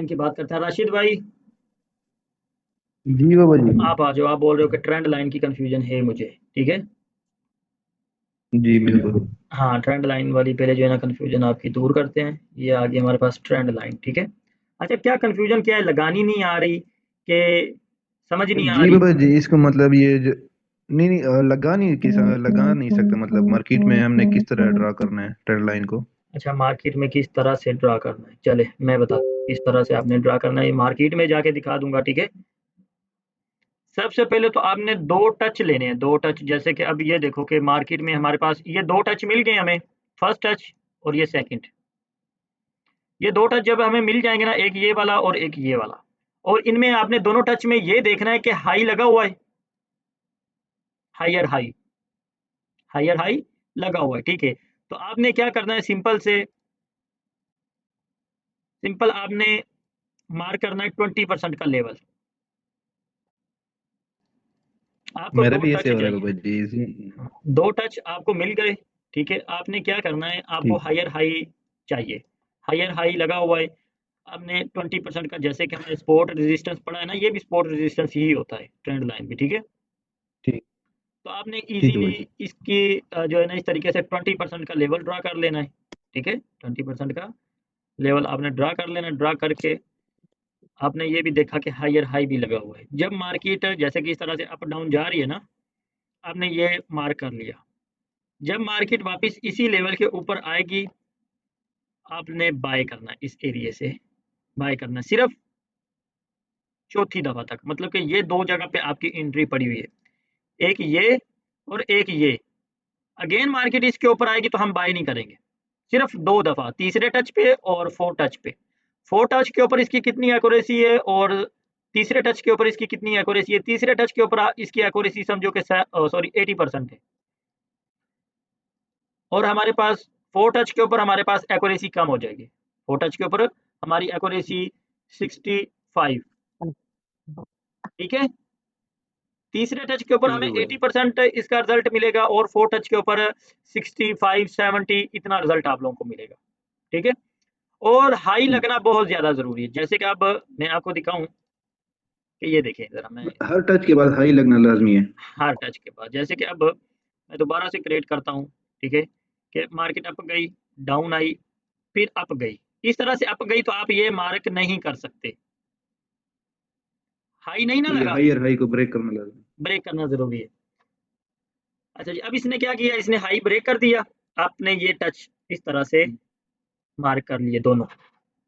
की बात करते हैं। राशिद भाई जी बाबा जी। आप आ जाओ। आप बोल रहे हो कि ट्रेंड लाइन की कंफ्यूजन है मुझे, ठीक है। जी बिल्कुल। हाँ, ट्रेंड लाइन वाली पहले जो है ना कंफ्यूजन आपकी दूर करते हैं। ये आ गई हमारे पास ट्रेंड लाइन, ठीक है। अच्छा, क्या कंफ्यूजन क्या है, लगानी नहीं आ रही कि समझ नहीं आ जी रही? बाबा जी, इसका मतलब ये जो नहीं नहीं लगा नहीं सकते, मतलब मार्केट में हमने किस तरह ड्रा करना है ट्रेंड लाइन को। अच्छा, मार्केट में किस तरह से ड्रा करना है, चले मैं बता किस तरह से आपने ड्रा करना है। ये मार्केट में जाके दिखा दूंगा, ठीक है। सबसे पहले तो आपने दो टच लेने हैं, दो टच। जैसे कि अब ये देखो कि मार्केट में हमारे पास ये दो टच मिल गए हमें, फर्स्ट टच और ये सेकंड। ये दो टच जब हमें मिल जाएंगे ना, एक ये वाला और एक ये वाला, और इनमें आपने दोनों टच में ये देखना है कि हाई लगा हुआ है, हायर हाई, हायर हाई लगा हुआ है, ठीक है। तो आपने क्या करना है, सिंपल से सिंपल आपने मार्क करना है 20% का लेवल। आपको मेरा दो भी ऐसे टच हो रहा है चाहिए। बाबा जी हाँ, दो टच आपको मिल गए, ठीक है। आपने क्या करना है, आपको ठीक। हायर हाई चाहिए। हायर हाई लगा हुआ है, आपने 20% का, जैसे कि हमने सपोर्ट रेजिस्टेंस पढ़ा है ना, ये भी सपोर्ट रेजिस्टेंस ही होता है ट्रेंड लाइन भी, ठीक है। ठीक। तो आपने ठीक है इजीली बाबा जी। इसकी जो है ना इस तरीके से 20% का लेवल ड्रा कर लेना है, ठीक है। 20% का लेवल आपने ड्रा कर लेना। ड्रा करके आपने ये भी देखा कि हायर हाई भी लगा हुआ है। जब मार्केट जैसे कि इस तरह से अप डाउन जा रही है ना, आपने ये मार्क कर लिया। जब मार्केट वापस इसी लेवल के ऊपर आएगी, आपने बाय करना है, इस एरिया से बाय करना है, सिर्फ चौथी दफा तक। मतलब कि ये दो जगह पे आपकी एंट्री पड़ी हुई है, एक ये और एक ये। अगेन मार्केट इसके ऊपर आएगी तो हम बाय नहीं करेंगे, सिर्फ दो दफा, तीसरे टच पे और फोर टच पे। फोर टच के ऊपर इसकी कितनी एक्यूरेसी है और तीसरे टच के ऊपर इसकी कितनी एक्यूरेसी है। तीसरे टच के ऊपर इसकी एक्यूरेसी समझो कि सॉरी 80% है, और हमारे पास फोर टच के ऊपर हमारे पास एक्यूरेसी कम हो जाएगी। फोर टच के ऊपर हमारी एक्यूरेसी 65, ठीक है। तीसरे टच के ऊपर ठीक हमें है भाई। 80% इसका रिजल्ट मिलेगा, और फोर टच के ऊपर 65 70 इतना रिजल्ट आप लोगों को मिलेगा, ठीक है। और हाई ठीक। लगना बहुत ज्यादा जरूरी है। जैसे कि अब मैं आपको दिखाऊं कि ये देखिए जरा, मैं हर टच के बाद हाई लगना लाजमी है। हर टच के बाद, जैसे कि अब मैं दोबारा से क्रिएट करता हूँ, ठीक है। कि मार्केट अप गई, डाउन आई, फिर अप गई। इस तरह से अप गई तो आप ये मार्क नहीं कर सकते, हाई नहीं ना ठीक है, लगा, हाई और हाई को ब्रेक करना लाजमी। ब्रेक करना जरूरी है। अच्छा जी, अब इसने क्या किया, इसने हाई ब्रेक कर दिया। आपने ये टच इस तरह से मार्क कर लिए दोनों,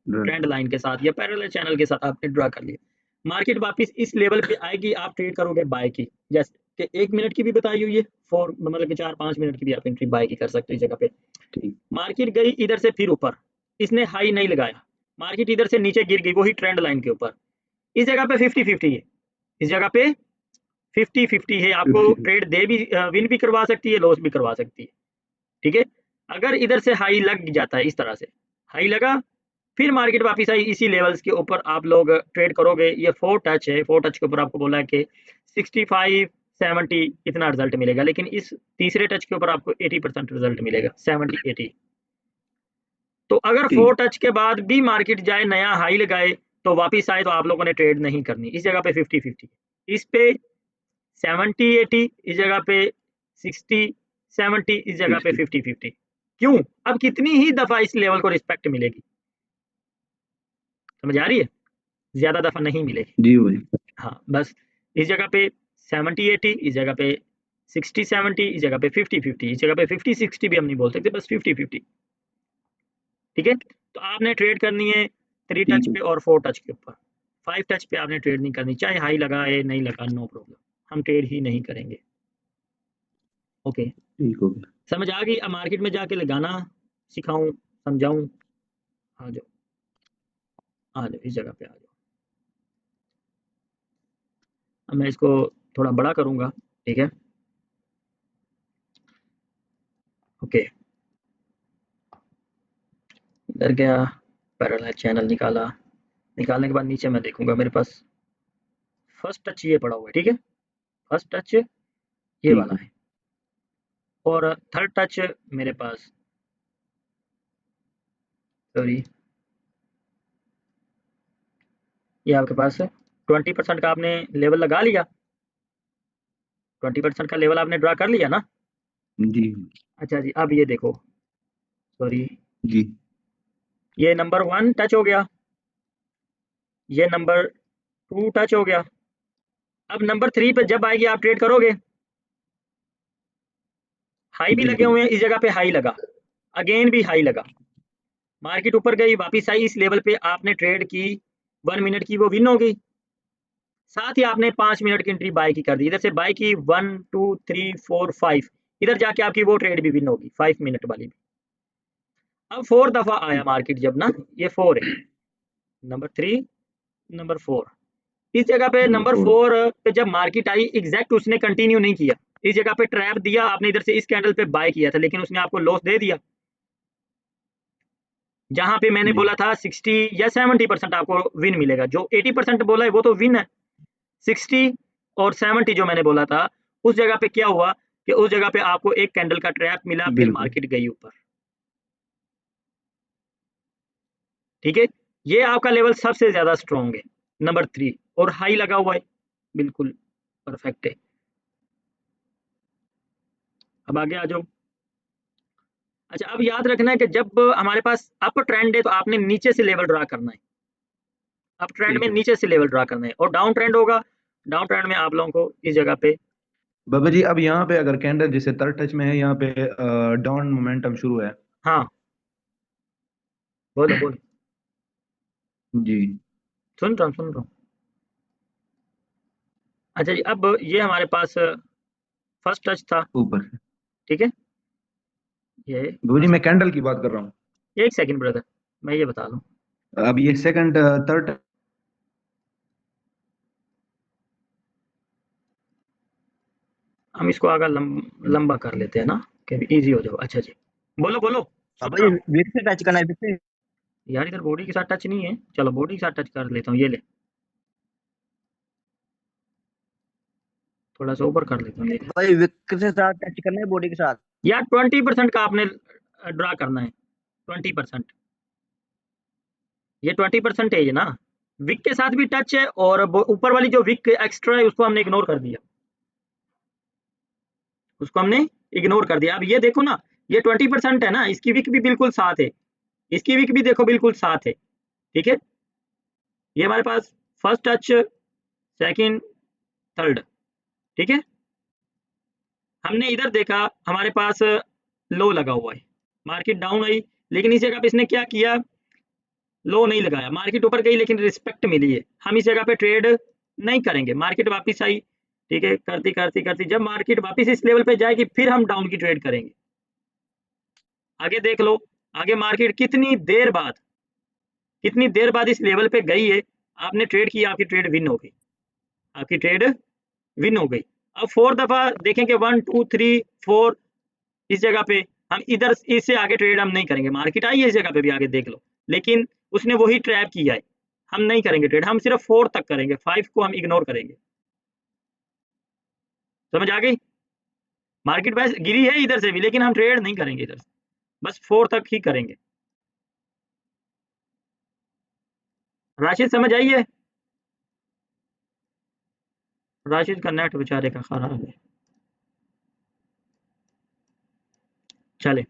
ट्रेंड लाइन के साथ या पैरेलल चैनल के साथ आपने ड्रा कर लिया। मार्केट वापस इस लेवल पे आएगी, आप ट्रेड करोगे बाय की। जैसे कि 1 मिनट की भी बताई हुई है, फोर मतलब कि 4 5 मिनट की भी आप एंट्री बाय की कर सकते हो इस जगह पे। ठीक। मार्केट गई इधर से फिर ऊपर, इसने हाई नहीं लगाया, मार्केट इधर से नीचे गिर गई वही ट्रेंड लाइन के ऊपर। इस जगह पे 50-50 है, इस जगह पे 50-50 है। आपको 50। ट्रेड दे भी विन भी करवा सकती है, लॉस भी करवा सकती है, ठीक है। अगर इधर से हाई लग जाता है, इस तरह से हाई लगा, फिर मार्केट वापस आई इसी लेवल्स के ऊपर, आप लोग ट्रेड करोगे। ये फोर टच है, फोर टच के ऊपर आपको बोला है कि 65 70 इतना रिजल्ट मिलेगा, लेकिन इस तीसरे टच के ऊपर आपको 80% रिजल्ट मिलेगा, 70 80। तो अगर फोर ठीक। टच के बाद भी मार्केट जाए, नया हाई लगाए, तो वापिस आए, तो आप लोगों ने ट्रेड नहीं करनी। इस जगह पे 50-50, इस पे 70 80, इस जगह पे 60 70, इस जगह पे 60। 50-50। क्यों? अब कितनी ही दफा इस लेवल को रिस्पेक्ट मिलेगी, समझ आ रही है? ज्यादा दफा नहीं मिलेगी। जी भाई। हाँ बस, इस जगह पे 70 80, इस जगह पे 60 70, इस जगह पे 50-50, इस जगह पे 50-60 भी हम नहीं बोल सकते, बस 50-50, ठीक है। तो आपने ट्रेड करनी है थ्री टच ठीक है। पे और फोर टच के ऊपर। फाइव टच पे आपने ट्रेड नहीं करनी, चाहे हाई लगा है नहीं लगा, नो प्रॉब्लम, हम ट्रेड ही नहीं करेंगे। ओके, ठीक हो गया। समझ आ गई? अब मार्केट में जाके लगाना सिखाऊं, समझाऊं? आ जाओ, आ जाओ, इस जगह पे आ जाओ। अब मैं इसको थोड़ा बड़ा करूंगा, ठीक है। ओके, इधर गया, पैरेलल चैनल निकाला। निकालने के बाद नीचे मैं देखूंगा, मेरे पास फर्स्ट टच ये पड़ा हुआ है, ठीक है। फर्स्ट टच ये ठीक वाला है। है, और थर्ड टच मेरे पास, सॉरी, ये आपके पास 20% का आपने लेवल लगा लिया, 20% का लेवल आपने ड्रा कर लिया ना। जी अच्छा जी, अब ये देखो, सॉरी, जी ये नंबर 1 टच हो गया, ये नंबर 2 टच हो गया। अब नंबर 3 पे जब आएगी आप ट्रेड करोगे, हाई भी लगे बिल्कुल हुए हैं, इस जगह पे हाई लगा, अगेन भी हाई लगा, मार्केट ऊपर गई वापस आई, इस लेवल पे आपने ट्रेड की, 1 मिनट की वो विन हो गई, साथ ही आपने 5 मिनट की एंट्री बाय की कर दी, इधर से बाय की 1 2 3 4 5, इधर जाके आपकी वो ट्रेड भी विन होगी 5 मिनट वाली भी। अब 4 दफा आया मार्केट जब ना, ये 4 है, नंबर 3, नंबर 4, इस जगह पे नंबर नंबर 4। 4 पे जब मार्केट आई एग्जैक्ट उसने कंटिन्यू नहीं किया, इस जगह पे ट्रैप दिया आपने, इधर से इस कैंडल पे बाय किया था, लेकिन उसने आपको लॉस दे दिया। जहां पे मैंने जी बोला था 60 या 70% आपको विन मिलेगा, जो 80% बोला है वो तो विन है, 60 और 70 जो मैंने बोला था, उस जगह पे क्या हुआ कि उस जगह पे आपको एक कैंडल का ट्रैप मिला, फिर बिल्कुल मार्केट गई ऊपर। ठीक है, ये आपका लेवल सबसे ज्यादा स्ट्रॉन्ग है, नंबर 3, और हाई लगा हुआ है, बिल्कुल परफेक्ट है। अब आगे आ जाओ। अच्छा, अब याद रखना है कि जब हमारे पास अप ट्रेंड है तो आपने नीचे से लेवल ड्रा करना है, अप ट्रेंड में ठीक है। नीचे से लेवल ड्रा करना है, और डाउन ट्रेंड होगा, डाउन ट्रेंड में आप लोगों को इस जगह पे, बाबा जी अब यहाँ पे अगर कैंडल जैसे थर्ड टच में है, यहाँ पे डाउन मोमेंटम शुरू है। हाँ बोलो बोलो, जी सुन रहा हूँ सुन रहा हूँ। अच्छा जी, अब ये हमारे पास फर्स्ट टच था, ऊपर से। ठीक है, ये बाबा जी फर्स्ट, मैं कैंडल की बात कर रहा हूँ। एक सेकंड ब्रदर, मैं ये बता दूं, अब ये सेकंड थर्ड। हम इसको आगे लंबा कर लेते हैं ना, कि इजी हो जाओ। अच्छा जी, बोलो बोलो, सुन बाबा रहा जी हूँ। विक से टच करना है, विक से। यार इधर बॉडी के साथ टच नहीं है, चलो बॉडी के साथ टच कर लेता हूँ, ये ले, थोड़ा सा ऊपर कर लेता हूँ, ये ले। बाबा जी विक से साथ टच करना है, बॉडी के साथ। यार 20% का आपने ड्रा करना है, 20%, ये 20% है ये ना, विक के साथ भी टच है, और ऊपर वाली जो विक एक्स्ट्रा है उसको हमने इग्नोर कर दिया, उसको हमने इग्नोर कर दिया। अब ये देखो ना, ये 20% है ना, इसकी विक भी बिल्कुल साथ है, इसकी विक भी देखो बिल्कुल साथ है, ठीक है, ये हमारे पास फर्स्ट टच, सेकंड, थर्ड, ठीक है। हमने इधर देखा हमारे पास लो लगा हुआ है, मार्केट डाउन आई, लेकिन इस जगह पे इसने क्या किया, लो नहीं लगाया, मार्केट ऊपर गई लेकिन रिस्पेक्ट मिली है, हम इस जगह पे ट्रेड नहीं करेंगे, मार्केट वापस आई, ठीक है, करती करती करती जब मार्केट वापस इस लेवल पे जाएगी फिर हम डाउन की ट्रेड करेंगे। आगे देख लो, आगे मार्केट कितनी देर बाद इस लेवल पे गई है, आपने ट्रेड किया, आपकी ट्रेड विन हो गई, आपकी ट्रेड विन हो गई। अब 4 दफा देखेंगे, 1 2 3 4, इस जगह पे हम इधर इससे आगे ट्रेड हम नहीं करेंगे, मार्केट आई है इस जगह पे भी, आगे देख लो, लेकिन उसने वही ट्रैप किया है, हम नहीं करेंगे ट्रेड, हम सिर्फ 4 तक करेंगे, 5 को हम इग्नोर करेंगे। समझ आ गई, मार्केट वैसे गिरी है इधर से भी, लेकिन हम ट्रेड नहीं करेंगे इधर से, बस 4 तक ही करेंगे। राशिद समझ आई है, राशिद का नेट बेचारे का खराब है। चले,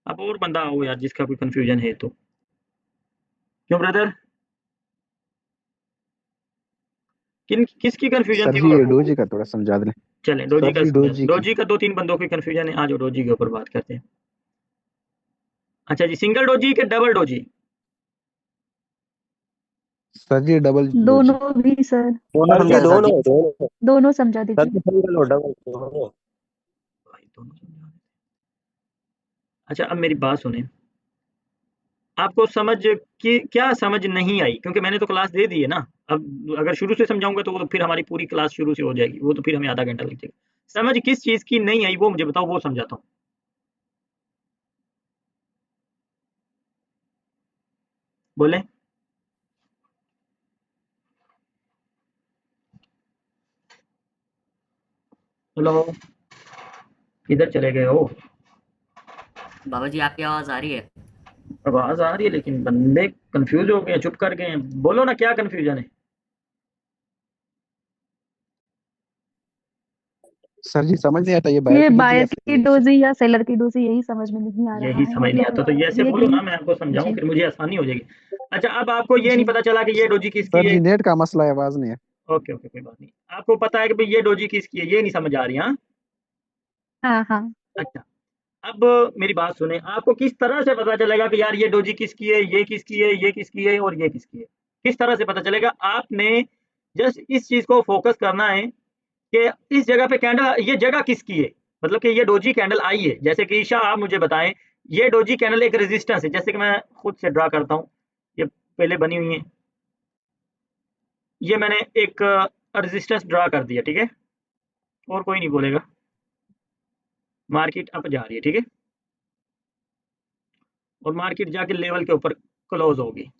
अब और बंदा आओ यार जिसका कोई कंफ्यूजन है तो, क्यों ब्रदर, किसकी कंफ्यूजन सर थी जी और, ये डोजी का थोड़ा समझा दें। चलें डोजी सर का जी समझा, डोजी की। डोजी का 2-3 बंदों की कंफ्यूजन है, आज डोजी के ऊपर बात करते हैं। अच्छा जी, सिंगल डोजी के डबल डोजी, सर जी डबल डोजी। दोनों भी सर, दोनों सर जी समझा दे सर जी। दोनों दोनों दोनों समझा सर दीजिए। जी सिंगल और डबल दोनों। भाई दोनों समझा देते। अच्छा अब मेरी बात सुने, आपको समझ की क्या समझ नहीं आई, क्योंकि मैंने तो क्लास दे दी है ना, अब अगर शुरू से समझाऊंगा तो वो तो फिर हमारी पूरी क्लास शुरू से हो जाएगी, वो तो फिर हमें आधा घंटा लग जाएगा। समझ किस चीज की नहीं आई वो मुझे बताओ, वो समझाता हूँ। बोले, हेलो, किधर चले गए हो, बाबा जी आपकी आवाज आ रही है। आवाज आ रही है लेकिन बंदे कंफ्यूज हो गए, चुप कर गए हैं, बोलो ना क्या कंफ्यूजन है। सर जी समझ नहीं आता ये ये बायर की बायर डोजी की डोजी या सेलर की डोजी, यही समझ में नहीं आ रहा यही है। समझ नहीं आता, तो ये ऐसे ये बोलो ना, गेम, मैं आपको समझाऊं, जी फिर मुझे आसानी हो जाएगी। अच्छा, अब आपको ये नहीं जी पता चला कि ये डोजी किसकी सर है। जी नेट का मसला है, आवाज नहीं है। ओके ओके, कोई बात नहीं। आपको पता है कि भाई ये डोजी किसकी है, ये नहीं समझ आ रही। हाँ, हाँ हाँ। अच्छा, अब मेरी बात सुने, आपको किस तरह से पता चलेगा कि यार ये डोजी किसकी है, ये किसकी है, ये किसकी है और ये किसकी है? किस तरह से पता चलेगा? आपने जस्ट इस चीज को फोकस करना है कि इस जगह पे कैंडल, ये जगह किसकी है, मतलब कि ये डोजी कैंडल आई है। जैसे कि ईशा, आप मुझे बताएं, ये डोजी कैंडल एक रेजिस्टेंस है, जैसे कि मैं खुद से ड्रा करता हूँ, ये पहले बनी हुई है, ये मैंने एक रेजिस्टेंस ड्रा कर दिया, ठीक है, और कोई नहीं बोलेगा। मार्केट अप जा रही है, ठीक है, और मार्केट जाके लेवल के ऊपर क्लोज होगी।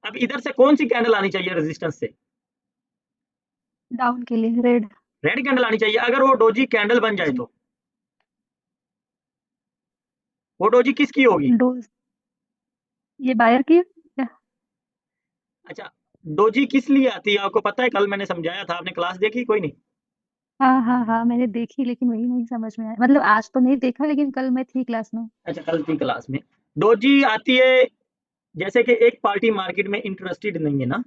अब इधर से कौन सी कैंडल आनी चाहिए रेजिस्टेंस से? डाउन के लिए रेड। रेड कैंडल आनी चाहिए। अगर वो डोजी कैंडल बन जाए जी। तो वो डोजी किसकी होगी? डोज, ये बायर की है क्या? अच्छा, डोजी किस लिए आती है आपको पता है? कल मैंने समझाया था, आपने क्लास देखी? कोई नहीं? हाँ हाँ हाँ, मैंने देखी लेकिन वही नहीं समझ में आया, मतलब आज तो नहीं देखा लेकिन कल मैं थी क्लास में। अच्छा, कल की क्लास में डोजी आती है, जैसे कि एक पार्टी मार्केट में इंटरेस्टेड नहीं है ना,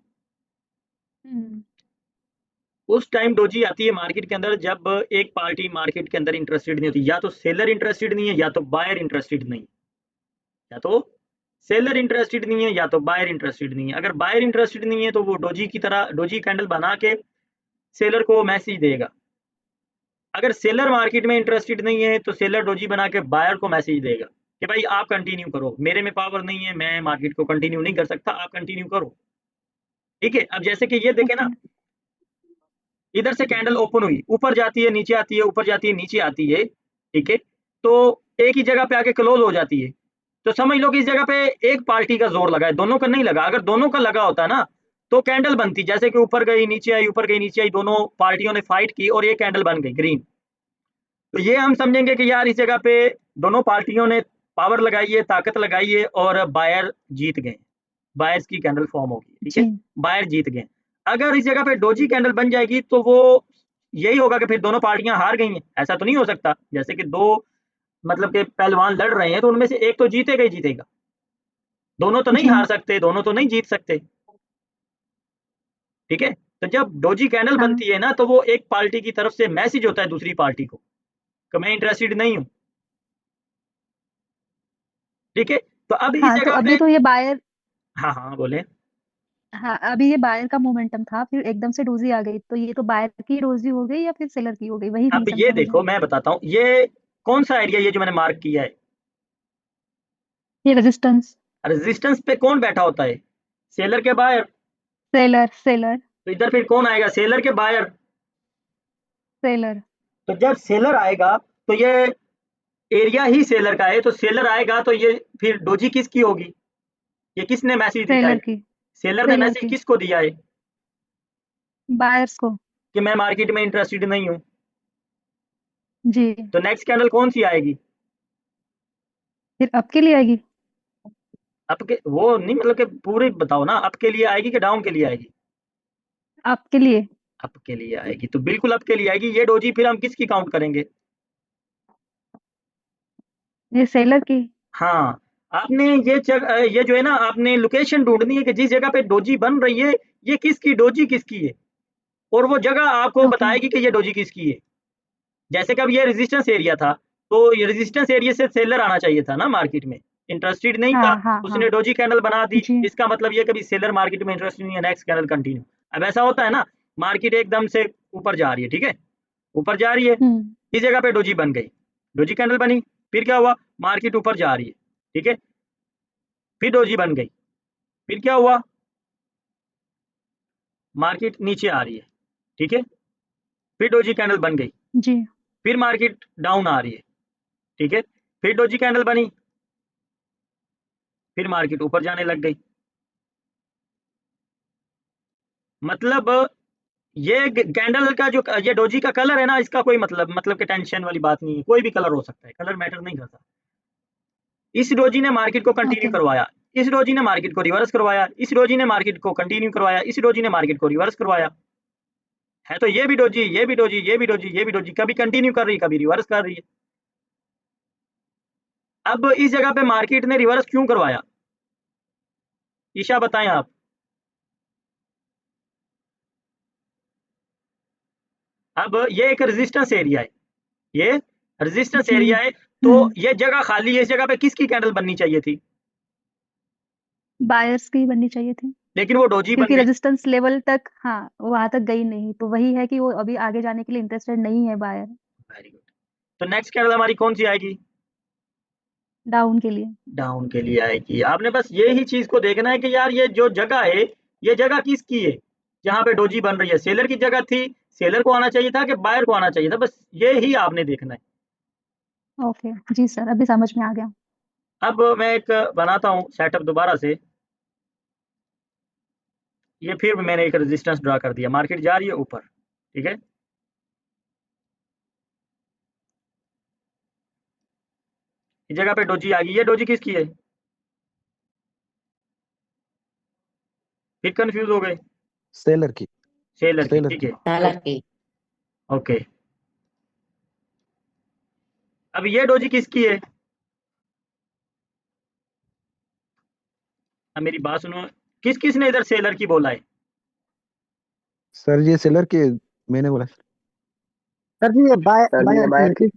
हम्म। उस टाइम डोजी आती है मार्केट के अंदर जब एक पार्टी मार्केट के अंदर इंटरेस्टेड नहीं होती। या तो सेलर इंटरेस्टेड नहीं है, या तो बायर इंटरेस्टेड नहीं है, या तो सेलर इंटरेस्टेड नहीं है, या तो बायर इंटरेस्टेड नहीं है। अगर बायर इंटरेस्टेड नहीं है तो वो डोजी की तरह डोजी कैंडल बना के सेलर को मैसेज देगा। अगर सेलर मार्केट में इंटरेस्टेड नहीं है तो सेलर डोजी बना के बायर को मैसेज देगा कि भाई आप कंटिन्यू करो, मेरे में पावर नहीं है, मैं मार्केट को कंटिन्यू नहीं कर सकता, आप कंटिन्यू करो। ठीक है, अब जैसे कि ये देखे ना, ओके। इधर से कैंडल ओपन हुई, ऊपर जाती है, नीचे आती है, ऊपर जाती है, नीचे आती है, ठीक है, तो एक ही जगह पे आके क्लोज हो जाती है। तो समझ लो कि इस जगह पे एक पार्टी का जोर लगा है, दोनों का नहीं लगा। अगर दोनों का लगा होता ना तो कैंडल बनती, जैसे कि ऊपर गई नीचे आई, ऊपर गई नीचे आई, दोनों पार्टियों ने फाइट की और ये कैंडल बन गई ग्रीन। तो ये हम समझेंगे कि यार इस जगह पे दोनों पार्टियों ने पावर लगाई है, ताकत लगाई है और बायर जीत गए, बायर्स की कैंडल फॉर्म होगी, ठीक है, जी। बायर जीत गए। अगर इस जगह पे डोजी कैंडल बन जाएगी तो वो यही होगा कि फिर दोनों पार्टियां हार गई हैं। ऐसा तो नहीं हो सकता, जैसे कि दो मतलब के पहलवान लड़ रहे हैं तो उनमें से एक तो जीतेगा ही जीतेगा, दोनों तो नहीं जी। हार सकते, दोनों तो नहीं जीत सकते, ठीक है। तो जब डोजी कैंडल हाँ बनती है ना तो वो एक पार्टी की तरफ से मैसेज होता है दूसरी पार्टी को कि मैं इंटरेस्टेड नहीं हूं, ठीक है। तो अब इस हाँ, तो जगह अभी पे, तो ये बायर, हाँ हाँ बोले। हाँ अभी ये बायर का मोमेंटम था, फिर एकदम से डोजी आ गई, तो ये तो बायर की डोजी हो गई या फिर सेलर की हो गई, वही नहीं अब ये समझा मुझे। देखो मैं बताता हूँ, ये कौन सा एरिया, ये जो मैंने मार्क किया है, ये रेजिस्टेंस। रेजिस्टेंस पे कौन बैठा होता है? सेलर के बायर। सेलर सेलर तो इधर फिर कौन आएगा? सेलर के बायर। सेलर। तो जब सेलर आएगा तो ये एरिया ही सेलर का है, तो सेलर आएगा तो ये फिर डोजी किसकी होगी? ये किसने मैसेज दिया है? सेलर की। सेलर ने सेलर मैसेज की। किसको दिया है बायर्स को। कि मैं मार्केट में इंटरेस्टेड नहीं हूं। जी। तो नेक्स्ट कैंडल कौन सी आएगी? फिर अब के लिए आएगी। अप के वो नहीं, मतलब कि पूरे बताओ ना, अप के लिए आएगी कि डाउन के लिए आएगी? अब के लिए। अप के लिए आएगी, तो बिल्कुल अप के लिए आएगी। ये डोजी फिर हम किसकी काउंट करेंगे? ये सेलर की। हाँ, आपने ये जो है ना, आपने लोकेशन ढूंढनी है कि जिस जगह पे डोजी बन रही है ये किसकी डोजी किसकी है, और वो जगह आपको ओके। बताएगी कि ये डोजी किसकी है। जैसे कि अब ये रेजिस्टेंस एरिया था, तो ये रेजिस्टेंस एरिया से सेलर आना चाहिए था ना मार्केट में, इंटरेस्टेड नहीं था, हाँ हाँ हाँ। उसने डोजी कैंडल बना दी, जी। इसका मतलब ये कभी सेलर मार्केट में इंटरेस्टेड नहीं है, नेक्स्ट कैंडल कंटिन्यू। अब ऐसा होता है ना, मार्केट एकदम से ऊपर जा रही है, ठीक है, ऊपर जा रही है, हम्म। इस जगह पे डोजी बन गई, डोजी कैंडल बनी, फिर क्या हुआ? मार्केट ऊपर जा रही है, ठीक है, फिर डोजी बन गई, फिर क्या हुआ? मार्केट नीचे आ रही है, ठीक है, फिर डोजी कैंडल बन गई, जी। फिर मार्केट डाउन आ रही है, ठीक है, फिर डोजी कैंडल बनी, फिर मार्केट ऊपर जाने लग गई। मतलब ये कैंडल का जो ये डोजी का कलर है ना, इसका कोई मतलब कि टेंशन वाली बात नहीं है, कोई भी कलर हो सकता है, कलर मैटर नहीं करता। इस डोजी ने मार्केट को कंटिन्यू ओके। करवाया, इस डोजी ने मार्केट को रिवर्स करवाया, इस डोजी ने मार्केट को कंटिन्यू करवाया, इस डोजी ने मार्केट को रिवर्स करवाया। है तो ये भी डोजी, ये भी डोजी, ये भी डोजी, ये भी डोजी, कभी कंटिन्यू कर रही है, कभी रिवर्स कर रही है। अब इस जगह पे मार्केट ने रिवर्स क्यों करवाया, ईशा बताएं आप। अब ये एक रेजिस्टेंस एरिया है, ये रेजिस्टेंस जी एरिया है, तो ये जगह खाली है, इस जगह पे किसकी कैंडल बननी चाहिए थी, बायर्स की बननी चाहिए थी, लेकिन वो डोजी बन क्योंकि गई। रेजिस्टेंस लेवल तक, हाँ, वहां तक गई नहीं, तो वही है कि वो अभी आगे जाने के लिए इंटरेस्टेड नहीं है बायर, वेरी गुड। तो नेक्स्ट कैंडल हमारी कौन सी आएगी, डाउन के लिए। डाउन के लिए आएगी। आपने बस ये ही चीज को देखना है कि यार ये जो जगह है, ये जगह किसकी है, जहां पे डोजी बन रही है, सेलर की जगह थी, सेलर को आना चाहिए था कि बायर को आना चाहिए था, बस ये ही आपने देखना है। ओके जी सर, अभी समझ में आ गया। अब मैं एक बनाता हूँ सेटअप दोबारा से, ये फिर मैंने एक रेजिस्टेंस ड्रा कर दिया, मार्केट जा रही है ऊपर, ठीक है। इस जगह पे डोजी आ गई, ये डोजी किसकी है, फिर कंफ्यूज हो गए, सेलर की। सेलर की, सेलर ठीक की। है, सेलर की। ओके। अब ये डोजी किसकी है, अब मेरी बात सुनो, किस किस ने इधर सेलर की बोला है, सर ये सेलर की, मैंने बोला। सर जी ये बायर की।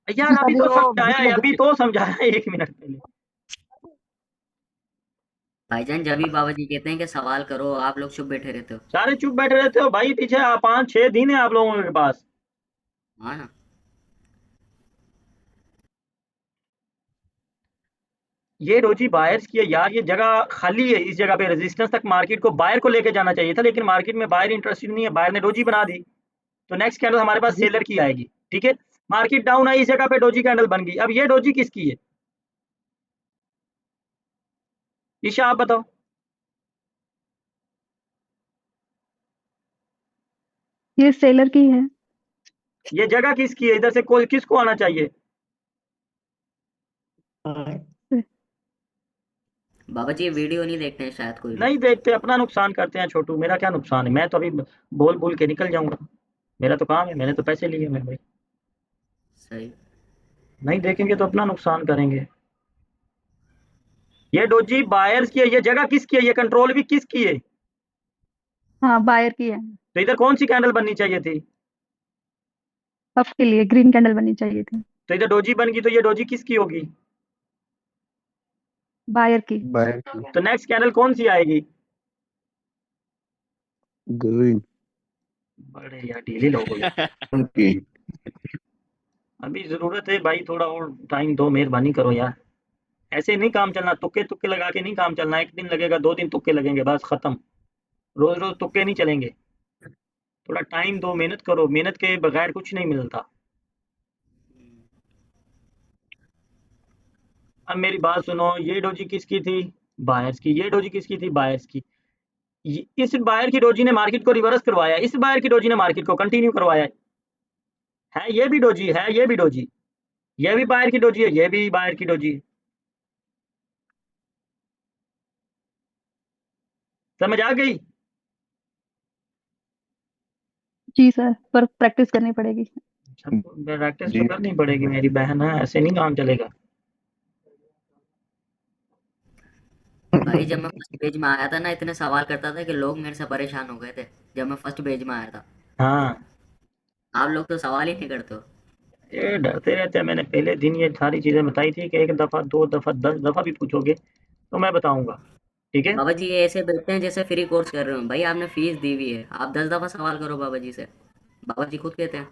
यार अभी तो तो समझाया है, अभी तो समझाया है 1 मिनट पहले। भाईजान जब भी बाबा जी कहते हैं कि सवाल करो, आप लोग चुप बैठे रहते हो। सारे चुप बैठे रहते हो भाई, पीछे 5-6 दिन है आप लोगों के पास। हाँ ना। ये डोजी बायर्स की है यार, ये जगह खाली है, इस जगह पे रेजिस्टेंस तक मार्केट को बायर को लेके जाना चाहिए था, लेकिन मार्केट में बायर इंटरेस्टेड नहीं है, बायर ने डोजी बना दी। तो नेक्स्ट कैंडल हमारे पास सेलर की आएगी, ठीक है। मार्केट डाउन आई, इस जगह पे डोजी कैंडल बन गई। अब ये डोजी किसकी है, ईशा आप बताओ। ये सेलर की है। ये जगह किसकी है, इधर से कोई किसको आना चाहिए, बाबा जी ये वीडियो नहीं देखते हैं शायद कोई भी। नहीं देखते, अपना नुकसान करते हैं छोटू, मेरा क्या नुकसान है, मैं तो अभी बोल बोल के निकल जाऊंगा, मेरा तो काम है, मैंने तो पैसे लिए मेरे भाई, सही। नहीं देखेंगे तो अपना नुकसान करेंगे। ये डोजी बायर्स की है, ये जगह किसकी है, ये कंट्रोल भी किसकी है, हाँ, बायर की है। तो इधर कौन सी कैंडल बननी चाहिए थी, अप के लिए ग्रीन कैंडल बननी चाहिए थी, तो इधर डोजी बन गई, तो ये डोजी किसकी होगी, बायर की। बायर की। तो नेक्स्ट कैंडल कौन सी आएगी, ग्रीन बड़े यार ढीले लोग हो यार। की। अभी जरूरत है भाई, थोड़ा और टाइम दो, मेहरबानी करो यार, ऐसे नहीं काम चलना, तुक्के तुक्के लगा के नहीं काम चलना, 1 दिन लगेगा, 2 दिन तुक्के लगेंगे, बस खत्म, रोज रोज तुक्के नहीं चलेंगे, थोड़ा टाइम दो, मेहनत करो, मेहनत के बगैर कुछ नहीं मिलता। अब मेरी बात सुनो, ये डोजी किसकी थी, बायर्स की, ये डोजी किसकी थी, बायर्स की। इस बायर की डोजी ने मार्केट को रिवर्स करवाया, इस बायर की डोजी ने मार्केट को कंटिन्यू करवाया है, ये भी डोजी है, ये भी डोजी, ये भी बायर की डोजी है, ये भी बायर की डोजी है, समझ आ गई। जी सर, पर प्रैक्टिस करनी पड़ेगी। प्रैक्टिस तो जी करनी पड़ेगी मेरी बहन, है ऐसे नहीं काम चलेगा। भाई जब मैं फर्स्ट पेज में आया था ना, इतने सवाल करता था कि लोग मेरे से परेशान हो गए थे जब मैं फर्स्ट पेज में आया था। हाँ, आप लोग तो सवाल ही नहीं करते हो। ये डरते रहते हैं, मैंने पहले दिन ये सारी चीजें बताई थी कि 1 दफा 2 दफा 10 दफा भी पूछोगे तो मैं बताऊंगा, ठीक है। बाबा जी ये ऐसे बैठते हैं जैसे फ्री कोर्स कर रहे हो। भाई आपने फीस दी हुई है, आप 10 दफा सवाल करो बाबा जी से। बाबा जी खुद कहते हैं।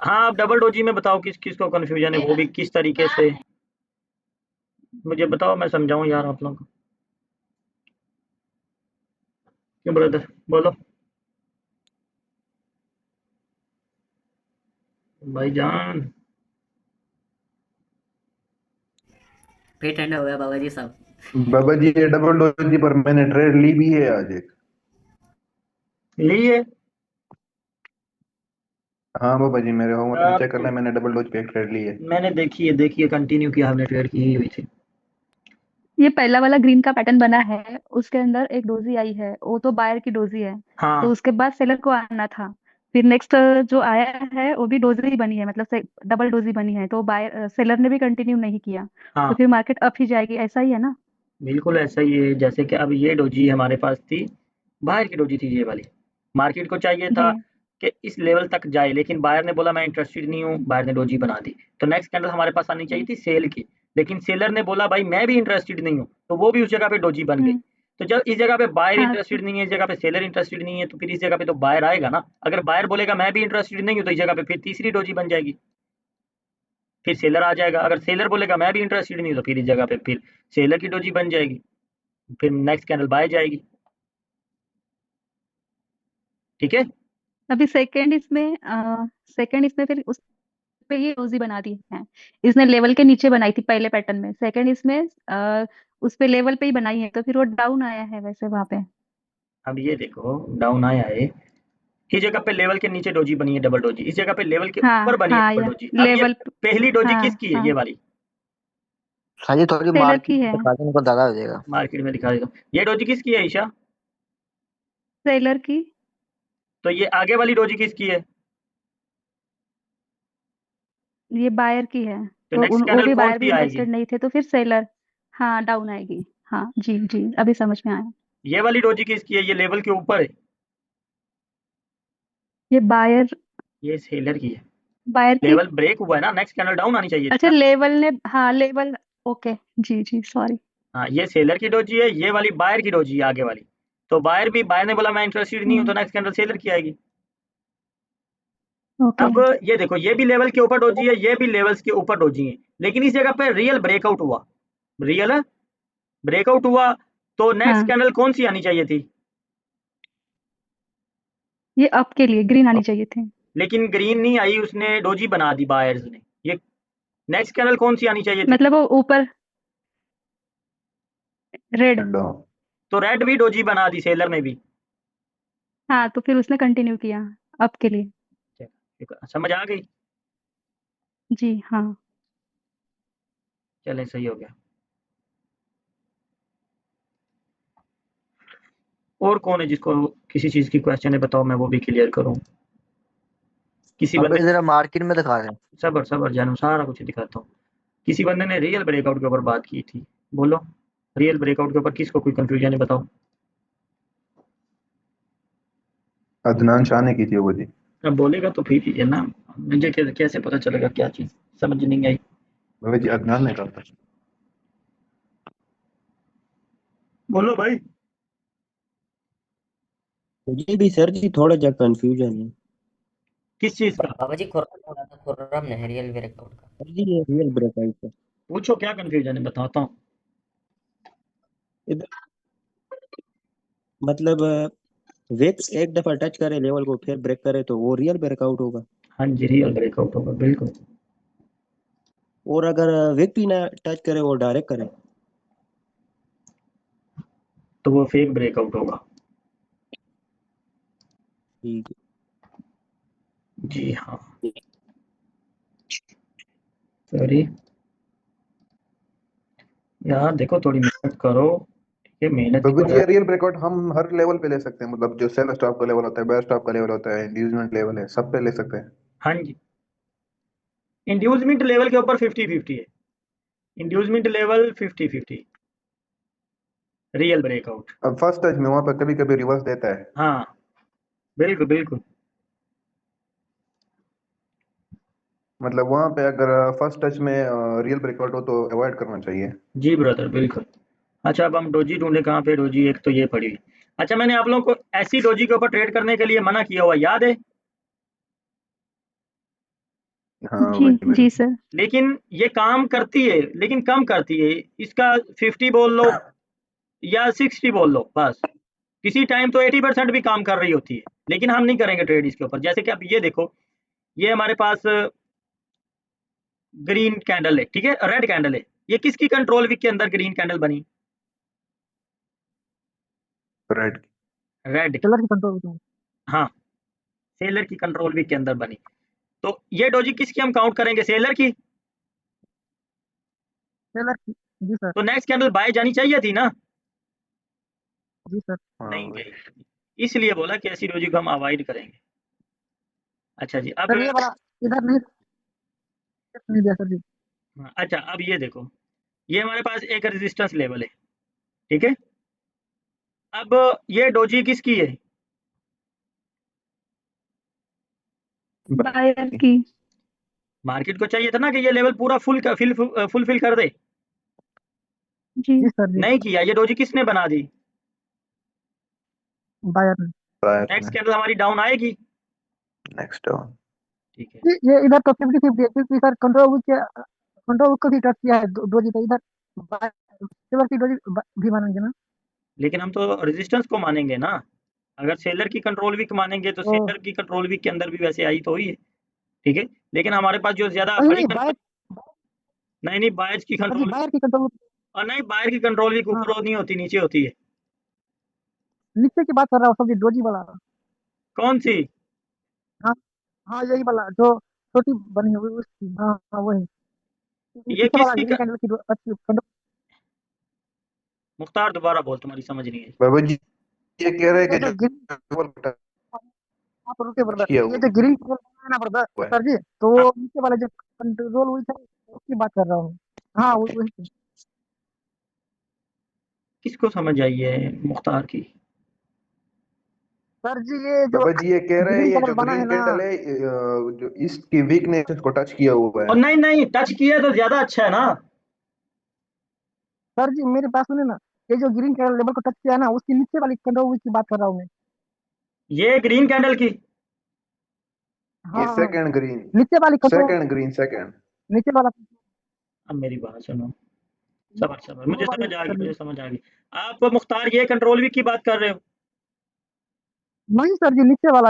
हाँ, आप डबल डोजी में बताओ किस किस को कंफ्यूजन है, वो भी किस तरीके से मुझे बताओ, मैं समझाऊं यार आप लोगों को, क्यों ब्रदर बोलो भाईजान। फिर ठंडा हो गया बाबा जी सब। बाबा जी, ये डबल डोजी पर मैंने ट्रेड ली भी है आज एक। लिए हाँ बाबा जी, मेरे होमवर्क में चेक आप, करना है, मैंने डबल डोज पे एक ट्रेड ली है। मैंने देखी है कंटिन्यू किया, हमने ट्रेड की हुई थी। ये पहला वाला ग्रीन का पैटर्न बना है, उसके अंदर एक डोजी आई है, वो तो बायर की डोजी है। तो हाँ उसके बाद सेलर को आना था। फिर नेक्स्ट जो आया है वो भी डोजी बनी है, मतलब डबल डोजी बनी है, तो बायर सेलर ने भी कंटिन्यू नहीं किया, तो हाँ फिर मार्केट अप ही जाएगी, ऐसा ही है ना? बिल्कुल ऐसा ही है। जैसे कि अब ये डोजी हमारे पास थी, बाहर की डोजी थी ये वाली। मार्केट को चाहिए था जी कि इस लेवल तक जाए, लेकिन बायर ने बोला मैं इंटरेस्टेड नहीं हूँ, बायर ने डोजी बना दी। तो नेक्स्ट कैंडल हमारे पास आनी चाहिए थी सेल की, लेकिन सेलर ने बोला भाई मैं भी इंटरेस्टेड नहीं हूँ, तो वो भी उस जगह पे डोजी बन गई। हम्म तो जब इस जगह पे बायर हाँ इंटरेस्टेड नहीं है, इस जगह पे सेलर इंटरेस्टेड नहीं है, तो फिर इस जगह पे तो बायर आएगा ना। अगर बायर बोलेगा मैं भी इंटरेस्टेड नहीं हूँ, तो इस जगह पे फिर तीसरी डोजी बन जाएगी, फिर सेलर आ जाएगा। अगर सेलर बोलेगा मैं भी इंटरेस्टेड नहीं हूँ, तो फिर इस जगह पे फिर सेलर की डोजी बन जाएगी, फिर नेक्स्ट कैंडल बाय जाएगी। ठीक है। अभी सेकंड इसमें फिर उस पे ये डोजी बना दी है। इसने लेवल के नीचे बनाई थी पहले पैटर्न में, सेकंड इसमें उस पे लेवल पे ही बनाई है, तो फिर वो डाउन आया है वैसे वहां पे। अब ये देखो डाउन आया है, इस जगह पे लेवल के नीचे डोजी बनी है डबल डोजी, इस जगह पे लेवल के ऊपर हाँ बनी है हाँ, डबल या डोजी। अब ये लेवल। पहली डोजी हाँ किसकी है, हाँ, ये वाली? हाँ जी, थोड़ी सेलर मार्केट की है। दिखा देने को ज्यादा हो जाएगा। मार्केट में दिखा देता हूँ, ये डोजी किसकी है ईशा? सेलर की। तो ये आगे वाली डोजी किसकी है? ये बायर की है। तो तो नेक्स्ट वो कैंडल भी कौन बायर भी सी आएगी? इंटरेस्टेड नहीं थे, तो फिर सेलर। हाँ, डाउन आएगी। हाँ जी जी, अभी समझ में आया। ये वाली डोजी किसकी है? ये लेवल के ऊपर है, ये बायर ये सेलर की है। बायर की। लेवल ब्रेक हुआ है ना, नेक्स्ट कैंडल डाउन आनी चाहिए थी अच्छा, ना। लेवल ने, हाँ लेवल। ओके। जी जी, सॉरी। हाँ ये सेलर की डोजी है, ये वाली बायर की डोजी है आगे वाली। तो बायर ने बोला मैं इंटरेस्टेड नहीं हूँ, तो नेक्स्ट कैंडल सेलर की आएगी। ओके। अब ये देखो, ये भी लेवल के ऊपर डोजी है, ये भी लेवल्स के ऊपर डोजी है, लेकिन इस जगह पे रियल ब्रेकआउट हुआ, रियल ब्रेकआउट हुआ, तो नेक्स्ट हाँ, कैंडल कौन सी आनी चाहिए थी? ये अप के लिए ग्रीन आनी चाहिए थी। लेकिन ग्रीन नहीं आई, उसने डोजी बना दी बायर्स ने। ये नेक्स्ट कैंडल कौन सी आनी चाहिए थी? मतलब वो ऊपर रेड। एंड तो रेड भी डोजी बना दी सेलर ने भी। हाँ, तो फिर उसने कंटिन्यू किया अप के लिए। समझ आ गई? जी हाँ। चले सही हो गया। और कौन है जिसको किसी चीज की क्वेश्चन है, बताओ मैं वो भी क्लियर करूं। किसी अब बंदे, जरा मार्केट में दिखा दें। सबर सबर जानू, सारा कुछ दिखाता हूँ। किसी बंदे ने रियल ब्रेकआउट के ऊपर बात की थी, बोलो रियल ब्रेकआउट के ऊपर किसको कोई कंफ्यूजन है, बताओ। अदनान शाह ने की थी वो जी। अब बोलेगा तो फिर ही है ना, मुझे कैसे पता चलेगा क्या चीज, समझ नहीं आई। वो जी अदनान ने कहा था। बोलो भाई। मुझे भी सर जी थोड़ा जा कंफ्यूजन है। किस चीज का? बाबा जी खुर्रम बोला था, खुर्रम ने रियल ब्रेकआउट का। सर जी ये रियल ब्रेकआउट है। पूछो क्या कंफ्यूजन है, बताता हूँ। इधर मतलब विक्स एक दफा टच करे लेवल को फिर ब्रेक करे तो वो रियल ब्रेकआउट होगा। हाँ जी, रियल ब्रेकआउट होगा बिल्कुल। और अगर विक भी ना टच करे वो डायरेक्ट करे तो वो फेक ब्रेकआउट होगा। ठीक जी हाँ। है। सॉरी यार, देखो थोड़ी मेहनत करो, ठीक है, मेहनत तो करो। ये रियल ब्रेकआउट हम हर लेवल पे ले सकते हैं, मतलब जो सेल स्टॉप का लेवल होता है, बेयर स्टॉप का लेवल होता है, इंड्यूसमेंट लेवल है, सब पे ले सकते हैं। हाँ जी, इंड्यूसमेंट लेवल के ऊपर 50-50 है, इंड्यूसमेंट लेवल 50-50, रियल ब्रेकआउट। अब फर्स्ट टच में वहां पर कभी कभी रिवर्स देता है, हाँ बिल्कुल बिल्कुल। मतलब वहां पे अगर फर्स्ट टच में रियल ब्रेकआउट हो तो अवॉइड करना चाहिए। जी ब्रदर बिल्कुल। अच्छा अब हम डोजी ढूंढे कहाँ पे, डोजी एक तो ये पड़ी हुई। अच्छा मैंने आप लोगों को ऐसी डोजी के ऊपर ट्रेड करने के लिए मना किया हुआ याद है? हाँ जी वही वही। जी सर। लेकिन ये काम करती है, लेकिन कम करती है। इसका 50 बोल लो या 60 बोल लो, बस किसी टाइम तो 80% भी काम कर रही होती है, लेकिन हम नहीं करेंगे ट्रेड इसके ऊपर। जैसे कि अब ये देखो, ये हमारे पास ग्रीन कैंडल है, ठीक है, रेड कैंडल है, ये किसकी कंट्रोल वीक के अंदर ग्रीन कैंडल बनी? राइट। रेड की। सेलर की कंट्रोल में। हाँ, सेलर की कंट्रोल वीक के अंदर बनी। तो ये डोजी किसकी हम काउंट करेंगे, सेलर की? सेलर की। जी सर। तो नेक्स्ट कैंडल बाय जानी चाहिए थी ना, जी सर। हाँ नहीं वही। गई, इसलिए बोला कि ऐसी डोजी को हम अवॉइड करेंगे। अच्छा जी, अब सर ये वाला इधर नहीं दिया सर जी। अच्छा अब ये देखो, ये हमारे पास एक रेजिस्टेंस लेवल है, ठीक है। अब ये डोजी किसकी है, बायर की। मार्केट को चाहिए था ना कि ये लेवल पूरा फुलफिल कर दे, जी जी सर जी। नहीं किया। ये डोजी किसने बना दी, बायर ने। बायर नेक्स्ट में कैंडल हमारी डाउन आएगी, नेक्स्ट डाउन। ठीक है। ये इधर तो 50-50 है क्योंकि सर कंट्रोल को भी टच किया है दो जी, तो इधर सिल्वर की डोजी भी मानेंगे ना। लेकिन हम तो रेजिस्टेंस को मानेंगे ना, अगर सेलर की कंट्रोल वीक मानेंगे तो तो सेलर की कंट्रोल वीक के अंदर भी वैसे आई तो हुई है, ठीक है। लेकिन हमारे पास जो ज्यादा नहीं बड़ी नहीं बायर, नहीं बायर्स की सर जी कंट्रोल, बायर की कंट्रोल। और नहीं बायर की कंट्रोल वीक हाँ ऊपर नहीं होती, नीचे होती है। नीचे की बात कर रहा हूँ सर जी, डोजी वाला। कौन सी, हाँ हाँ यही वाला जो छोटी बनी हुई उसकी, हाँ हाँ वही। ये पीछे वाला किसकी ग्रीन कैंडल की अच्छी कंट्रोल। मुख्तार दोबारा बोल, तुम्हारी समझ नहीं आई। बाबा जी ये कह रहे हैं ये कि जो जो ग्रीन, टच आप रुके ब्रदर, किया ये जो ग्रीन है ना ब्रदर हुआ है। सर जी, तो वो नीचे वाला जो कंट्रोल हुई था उसकी बात कर रहा हूँ। हाँ वही। किसको समझ आई है मुख्तार की, सर जी ये जो बाबा जी ये कह रहे हैं ग्रीन ये कैंडल जो बना है ग्रीन ना। कैंडल है जो इसकी वीकनेस को टच किया हुआ और है। नहीं टच किया तो ज्यादा अच्छा है ना। सर जी मेरे पास सुने ना, ये जो ग्रीन कैंडल लेवल को टच किया है ना उसके नीचे वाली कंट्रोल की बात कर रहा हूँ मैं। ये ग्रीन कैंडल की, हाँ ये हाँ हाँ, सेकंड ग्रीन, नीचे वाली कंट्रोल, सेकंड ग्रीन सेकंड। नीचे वाला अब मेरी बात सुनो, सबर मुझे वो वाली समझ आ गई, सर जी। मुझे समझ आ गई। आप मुख्तार ये कंट्रोल वीक की बात कर रहे हो, नहीं सर जी नीचे वाला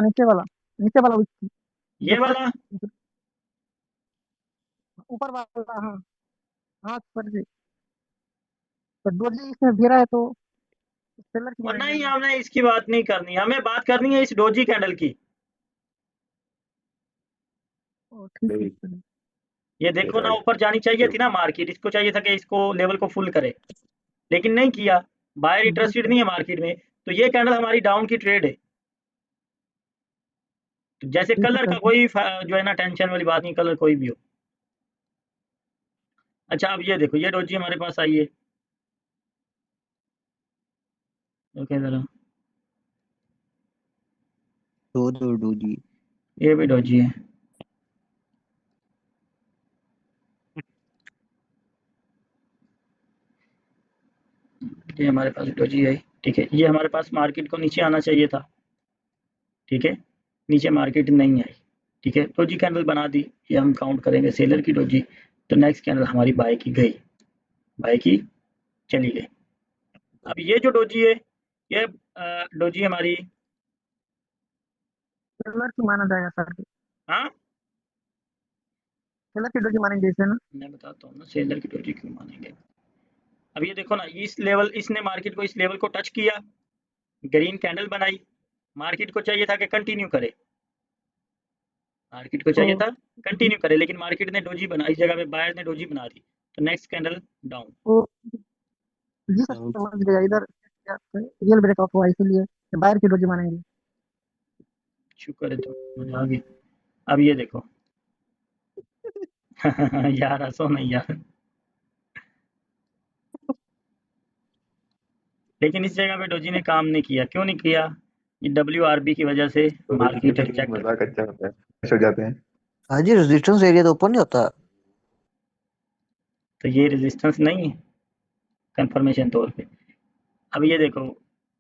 उसकी जो ये वाला, ऊपर वाला। हाँ हाँ सर जी, तो दो जी इसमें घेरा है तो सेलर की और मानेंगे नहीं ना। हमें इसकी बात नहीं करनी, हमें बात करनी है इस डोजी कैंडल की। ओ ठीक है सर जी। ये देखो ना, ऊपर जानी चाहिए थी ना मार्केट, इसको चाहिए था कि इसको लेवल को फुल करे, लेकिन नहीं किया। बायर जी इंटरेस्टेड सर। नहीं है मार्केट में, तो ये कैंडल हमारी डाउन की ट्रेड है। तो जैसे ठीक है कलर सर का जी। कोई जो है ना टेंशन वाली बात नहीं, कलर कोई भी हो। अच्छा अब ये देखो, ये डोजी हमारे पास आई है, ओके जरा, दो डोजी। ये भी डोजी है, ये हमारे पास डोजी है, ठीक है। ये हमारे पास मार्केट को नीचे आना चाहिए था, ठीक है, नीचे मार्केट नहीं आई, ठीक है। डोजी कैंडल बना दी, ये हम काउंट करेंगे सेलर की डोजी। तो नेक्स्ट कैंडल हमारी बाय की गई, बाय की चली गई। अब ये जो डोजी है, ये डोजी हमारी, सेलर की माना जाएगा सर जी, हाँ सेलर की डोजी मानेंगे इसे ना। मैं बताता हूँ ना सेलर की डोजी क्यों मानेंगे। अब ये देखो ना, इस लेवल, इसने मार्केट को इस लेवल को टच किया, ग्रीन कैंडल बनाई, मार्केट को चाहिए था कि कंटिन्यू करे, मार्केट को चाहिए ओ था कंटिन्यू करे, लेकिन मार्केट ने डोजी बना, इस जगह पे बायर ने डोजी बना दी, तो नेक्स्ट कैंडल डाउन। ओ जी सर समझ गया, इधर रियल ब्रेकआउट हुआ इसीलिए बाहर की डोजी मानेंगे। शुक्र है तो समझ आ गई। अब ये देखो यार हंसो नहीं यार, लेकिन इस जगह पे डोजी ने काम नहीं किया, क्यों नहीं किया, ये WRB की वजह से बाबा जी मार्केट ये रिजेक्ट कर, मजाक अच्छा होता है, खुश हो जाते हैं। हाँ जी रेजिस्टेंस एरिया तो ऊपर नहीं होता। तो ये रेजिस्टेंस नहीं है कंफर्मेशन तौर पे। अब ये देखो,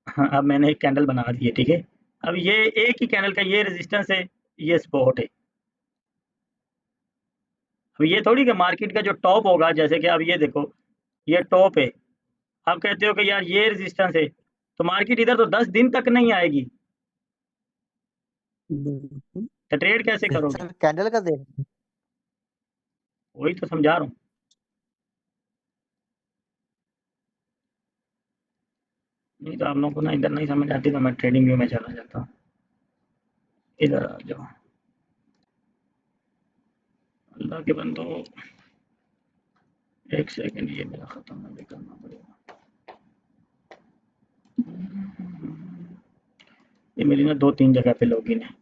हाँ, अब मैंने एक कैंडल बना दी है, ठीक है। अब ये एक ही कैंडल का ये रेजिस्टेंस है, ये सपोर्ट है। अब ये थोड़ी कि मार्केट का जो टॉप होगा, जैसे कि अब ये देखो, ये टॉप है, आप कहते हो कि यार ये रेजिस्टेंस है, तो मार्केट इधर तो 10 दिन तक नहीं आएगी, तो ट्रेड कैसे करोगे, सर कैंडल का देख। वही तो समझा रहा हूँ। नहीं तो आप लोगों को ना इधर नहीं समझ आती, तो मैं ट्रेडिंग व्यू में चला जाता हूँ। इधर आ जाओ, अल्लाह के बंदो, एक सेकंड, ये मेरा खत्म नहीं करना पड़ेगा। ये मेरी ना 2-3 जगह पे लॉगिन है।